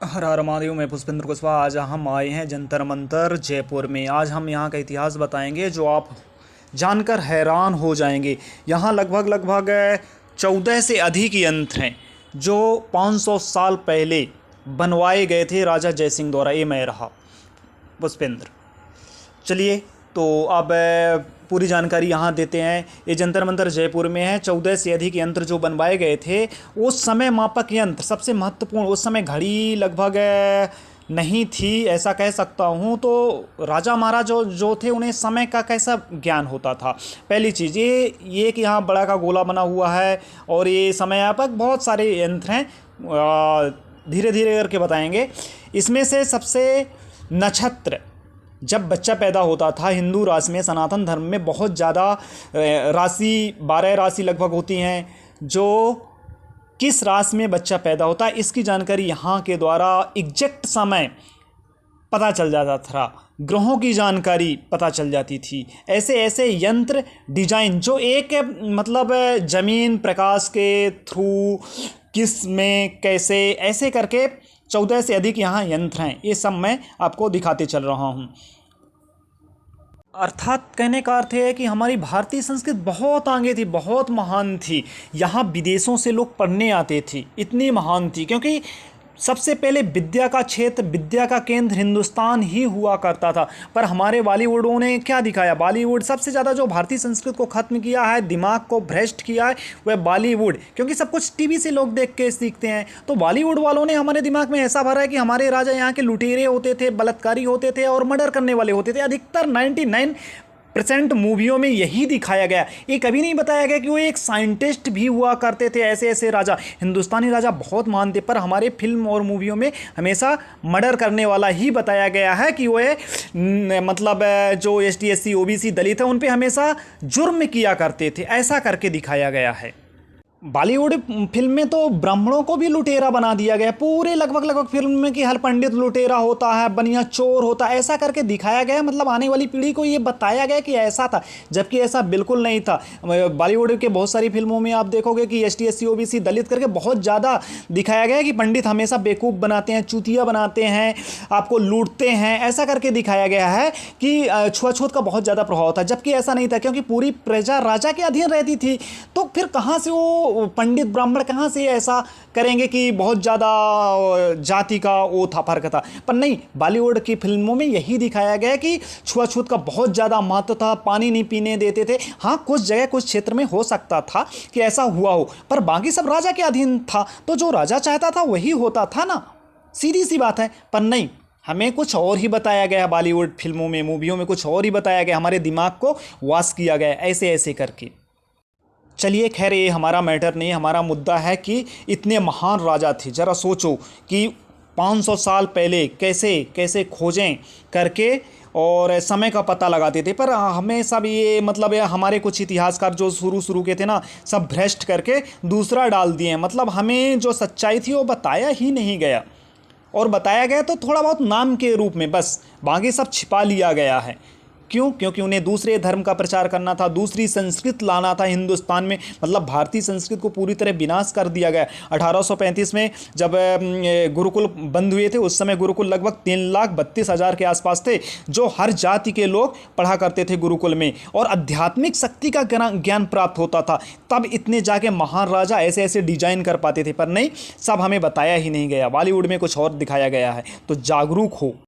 हर हर महादेव। मैं पुष्पेंद्र कुशवाहा। आज हम आए हैं जंतर मंतर जयपुर में। आज हम यहाँ का इतिहास बताएंगे जो आप जानकर हैरान हो जाएंगे। यहाँ लगभग लगभग 14 से अधिक यंत्र हैं जो 500 साल पहले बनवाए गए थे राजा जयसिंह द्वारा। ये मैं रहा पुष्पेंद्र। चलिए तो अब पूरी जानकारी यहाँ देते हैं। ये जंतर मंतर जयपुर में है। 14 से अधिक यंत्र जो बनवाए गए थे उस समय, मापक यंत्र सबसे महत्वपूर्ण। उस समय घड़ी लगभग नहीं थी, ऐसा कह सकता हूँ। तो राजा महाराज जो थे उन्हें समय का कैसा ज्ञान होता था। पहली चीज़ ये कि यहाँ बड़ा का गोला बना हुआ है और ये समय मापक बहुत सारे यंत्र हैं। धीरे धीरे करके बताएंगे। इसमें से सबसे नक्षत्र, जब बच्चा पैदा होता था हिंदू राशि में, सनातन धर्म में बहुत ज़्यादा राशि, 12 राशि लगभग होती हैं, जो किस राशि में बच्चा पैदा होता है इसकी जानकारी यहाँ के द्वारा एग्जैक्ट समय पता चल जाता था। ग्रहों की जानकारी पता चल जाती थी। ऐसे ऐसे यंत्र डिजाइन जो एक मतलब जमीन प्रकाश के थ्रू किस में कैसे, ऐसे करके 14 से अधिक यहाँ यंत्र हैं। ये सब मैं आपको दिखाते चल रहा हूँ। अर्थात कहने का अर्थ है कि हमारी भारतीय संस्कृति बहुत आगे थी, बहुत महान थी। यहाँ विदेशों से लोग पढ़ने आते थे, इतनी महान थी। क्योंकि सबसे पहले विद्या का क्षेत्र, विद्या का केंद्र हिंदुस्तान ही हुआ करता था। पर हमारे बॉलीवुडों ने क्या दिखाया? बॉलीवुड सबसे ज़्यादा जो भारतीय संस्कृति को ख़त्म किया है, दिमाग को भ्रष्ट किया है, वह बॉलीवुड। क्योंकि सब कुछ टीवी से लोग देख के सीखते हैं। तो बॉलीवुड वालों ने हमारे दिमाग में ऐसा भरा है कि हमारे राजा यहाँ के लुटेरे होते थे, बलात्कारी होते थे और मर्डर करने वाले होते थे। अधिकतर 99% मूवियों में यही दिखाया गया। ये कभी नहीं बताया गया कि वो एक साइंटिस्ट भी हुआ करते थे। ऐसे ऐसे राजा, हिंदुस्तानी राजा बहुत महान थे, पर हमारे फिल्म और मूवियों में हमेशा मर्डर करने वाला ही बताया गया है कि वो मतलब जो ST SC OBC दलित है उन पे हमेशा जुर्म किया करते थे, ऐसा करके दिखाया गया है। बॉलीवुड फिल्म में तो ब्राह्मणों को भी लुटेरा बना दिया गया। पूरे लगभग फिल्म में कि हर पंडित लुटेरा होता है, बनिया चोर होता है, ऐसा करके दिखाया गया। मतलब आने वाली पीढ़ी को ये बताया गया कि ऐसा था, जबकि ऐसा बिल्कुल नहीं था। बॉलीवुड के बहुत सारी फिल्मों में आप देखोगे कि ST SC OBC दलित करके बहुत ज़्यादा दिखाया गया कि पंडित हमेशा बेवकूफ़ बनाते हैं, चूतिया बनाते हैं, आपको लूटते हैं, ऐसा करके दिखाया गया है कि छुआछूत का बहुत ज़्यादा प्रभाव था। जबकि ऐसा नहीं था, क्योंकि पूरी प्रजा राजा के अधीन रहती थी। तो फिर कहाँ से वो पंडित ब्राह्मण कहाँ से ऐसा करेंगे कि बहुत ज़्यादा जाति का वो था, फर्क था। पर नहीं, बॉलीवुड की फिल्मों में यही दिखाया गया कि छुआछूत का बहुत ज़्यादा महत्व था। पानी नहीं पीने देते थे। हाँ, कुछ जगह कुछ क्षेत्र में हो सकता था कि ऐसा हुआ हो, पर बाकी सब राजा के अधीन था। तो जो राजा चाहता था वही होता था ना, सीधी सी बात है। पर नहीं, हमें कुछ और ही बताया गया। बॉलीवुड फिल्मों में, मूवियों में कुछ और ही बताया गया। हमारे दिमाग को वॉश किया गया ऐसे ऐसे करके। चलिए खैर, ये हमारा मैटर नहीं। हमारा मुद्दा है कि इतने महान राजा थे। ज़रा सोचो कि 500 साल पहले कैसे कैसे खोजें करके और समय का पता लगाते थे। पर हमें सब ये मतलब हमारे कुछ इतिहासकार जो शुरू के थे ना, सब भ्रष्ट करके दूसरा डाल दिए। मतलब हमें जो सच्चाई थी वो बताया ही नहीं गया, और बताया गया तो थोड़ा बहुत नाम के रूप में बस, बाकी सब छिपा लिया गया है। क्यों? क्योंकि उन्हें दूसरे धर्म का प्रचार करना था, दूसरी संस्कृति लाना था हिंदुस्तान में। मतलब भारतीय संस्कृति को पूरी तरह विनाश कर दिया गया। 1835 में जब गुरुकुल बंद हुए थे, उस समय गुरुकुल लगभग 3,32,000 के आसपास थे, जो हर जाति के लोग पढ़ा करते थे गुरुकुल में, और आध्यात्मिक शक्ति का ज्ञान प्राप्त होता था। तब इतने जाके महान राजा ऐसे ऐसे डिजाइन कर पाते थे। पर नहीं, सब हमें बताया ही नहीं गया। बॉलीवुड में कुछ और दिखाया गया है। तो जागरूक हो।